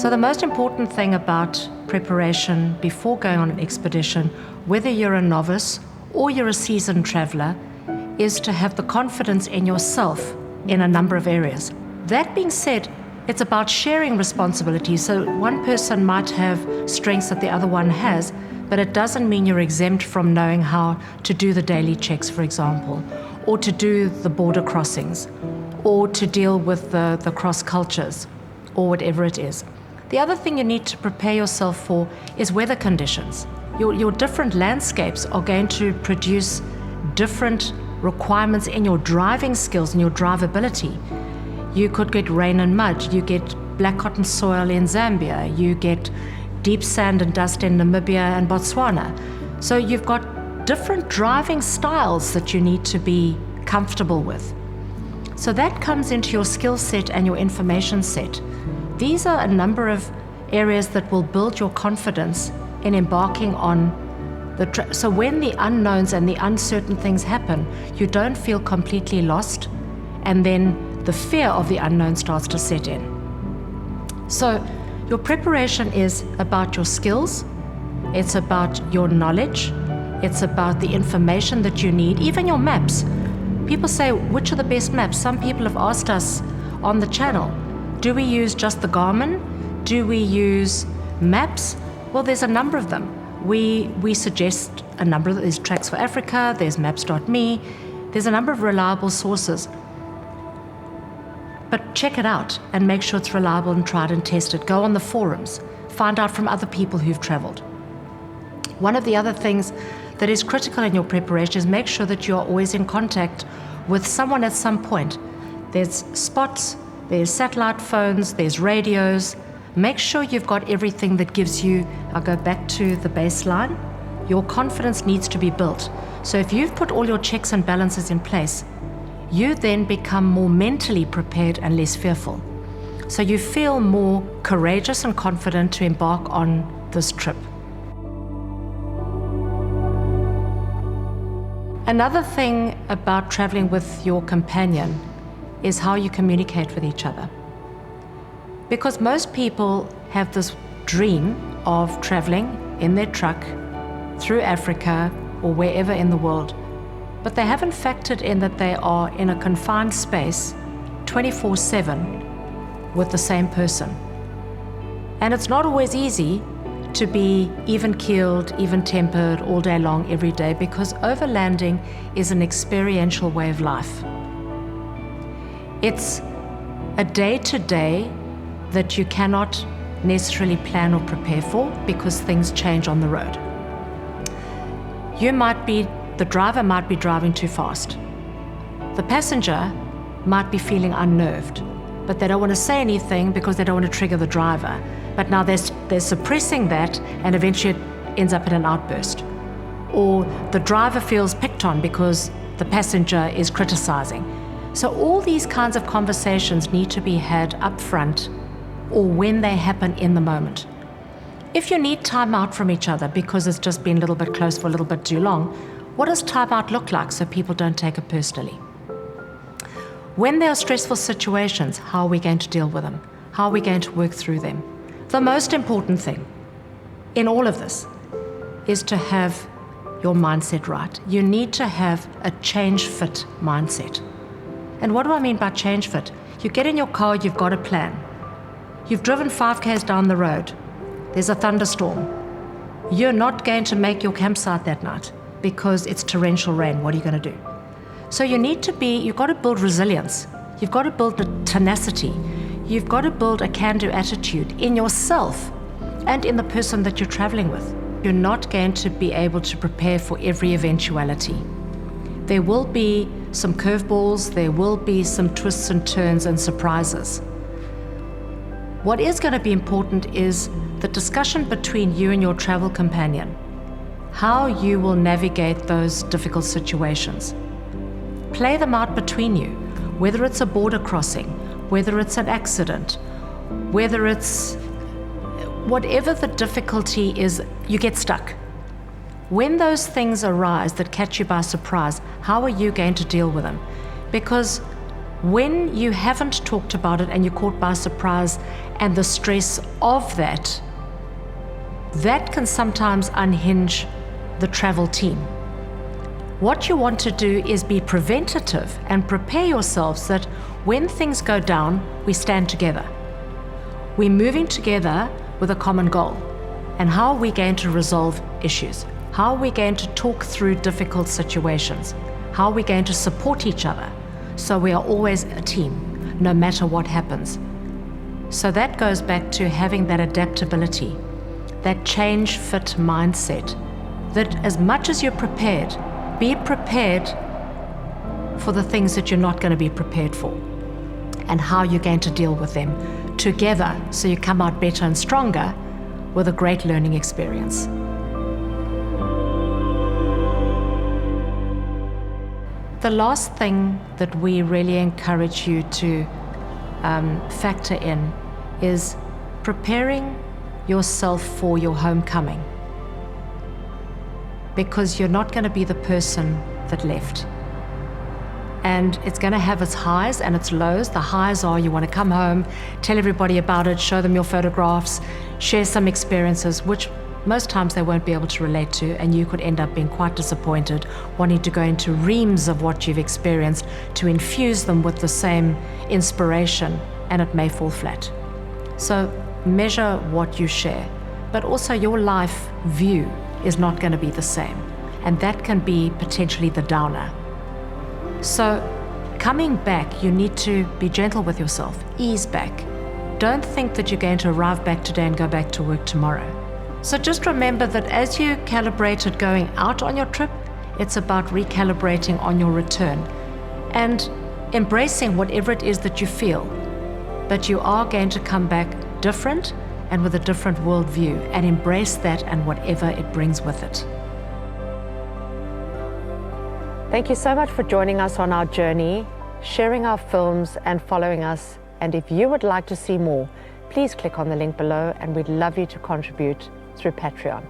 So the most important thing about preparation before going on an expedition, whether you're a novice or you're a seasoned traveler, is to have the confidence in yourself in a number of areas. That being said, it's about sharing responsibilities. So one person might have strengths that the other one has, but it doesn't mean you're exempt from knowing how to do the daily checks, for example, or to do the border crossings, or to deal with the cross cultures, or whatever it is. The other thing you need to prepare yourself for is weather conditions. Your different landscapes are going to produce different requirements in your driving skills and your drivability. You could get rain and mud, you get black cotton soil in Zambia, you get deep sand and dust in Namibia and Botswana. So you've got different driving styles that you need to be comfortable with. So that comes into your skill set and your information set. These are a number of areas that will build your confidence in embarking on the trip. So when the unknowns and the uncertain things happen, you don't feel completely lost, and then the fear of the unknown starts to set in. So your preparation is about your skills, it's about your knowledge, it's about the information that you need, even your maps. People say, which are the best maps? Some people have asked us on the channel, do we use just the Garmin? Do we use maps? Well, there's a number of them. We suggest a number of, there's Tracks for Africa, there's Maps.me, there's a number of reliable sources. But check it out and make sure it's reliable and tried and tested. Go on the forums, find out from other people who've traveled. One of the other things that is critical in your preparation is make sure that you're always in contact with someone at some point. There's spots, there's satellite phones, there's radios. Make sure you've got everything that gives you, I'll go back to the baseline, your confidence needs to be built. So if you've put all your checks and balances in place, you then become more mentally prepared and less fearful. So you feel more courageous and confident to embark on this trip. Another thing about traveling with your companion is how you communicate with each other. Because most people have this dream of traveling in their truck through Africa or wherever in the world, but they haven't factored in that they are in a confined space 24/7 with the same person. And it's not always easy to be even-keeled, even-tempered all day long, every day, because overlanding is an experiential way of life. It's a day-to-day that you cannot necessarily plan or prepare for because things change on the road. The driver might be driving too fast. The passenger might be feeling unnerved, but they don't want to say anything because they don't want to trigger the driver. But now they're suppressing that, and eventually it ends up in an outburst. Or the driver feels picked on because the passenger is criticizing. So all these kinds of conversations need to be had up front or when they happen in the moment. If you need time out from each other because it's just been a little bit close for a little bit too long, what does time out look like so people don't take it personally? When there are stressful situations, how are we going to deal with them? How are we going to work through them? The most important thing in all of this is to have your mindset right. You need to have a change-fit mindset. And what do I mean by change-fit? You get in your car, you've got a plan. You've driven 5 k's down the road. There's a thunderstorm. You're not going to make your campsite that night because it's torrential rain. What are you going to do? So you've got to build resilience. You've got to build the tenacity. You've got to build a can-do attitude in yourself and in the person that you're traveling with. You're not going to be able to prepare for every eventuality. There will be some curveballs, there will be some twists and turns and surprises. What is going to be important is the discussion between you and your travel companion, how you will navigate those difficult situations. Play them out between you, whether it's a border crossing, whether it's an accident, whether it's whatever the difficulty is, you get stuck. When those things arise that catch you by surprise, how are you going to deal with them? Because When you haven't talked about it and you're caught by surprise and the stress of that, that can sometimes unhinge the travel team. What you want to do is be preventative and prepare yourselves that when things go down, we stand together. We're moving together with a common goal. And how are we going to resolve issues? How are we going to talk through difficult situations? How are we going to support each other? So we are always a team, no matter what happens. So that goes back to having that adaptability, that change fit mindset, that as much as you're prepared, be prepared for the things that you're not going to be prepared for and how you're going to deal with them together so you come out better and stronger with a great learning experience. The last thing that we really encourage you to factor in is preparing yourself for your homecoming, because you're not going to be the person that left. And it's going to have its highs and its lows. The highs are you want to come home, tell everybody about it, show them your photographs, share some experiences, which most times they won't be able to relate to, and you could end up being quite disappointed, wanting to go into reams of what you've experienced to infuse them with the same inspiration, and it may fall flat. So measure what you share, but also your life view is not going to be the same, and that can be potentially the downer. So coming back, you need to be gentle with yourself, ease back. Don't think that you're going to arrive back today and go back to work tomorrow. So just remember that as you calibrated going out on your trip, it's about recalibrating on your return and embracing whatever it is that you feel. But you are going to come back different and with a different worldview, and embrace that and whatever it brings with it. Thank you so much for joining us on our journey, sharing our films and following us. And if you would like to see more, please click on the link below, and we'd love you to contribute through Patreon.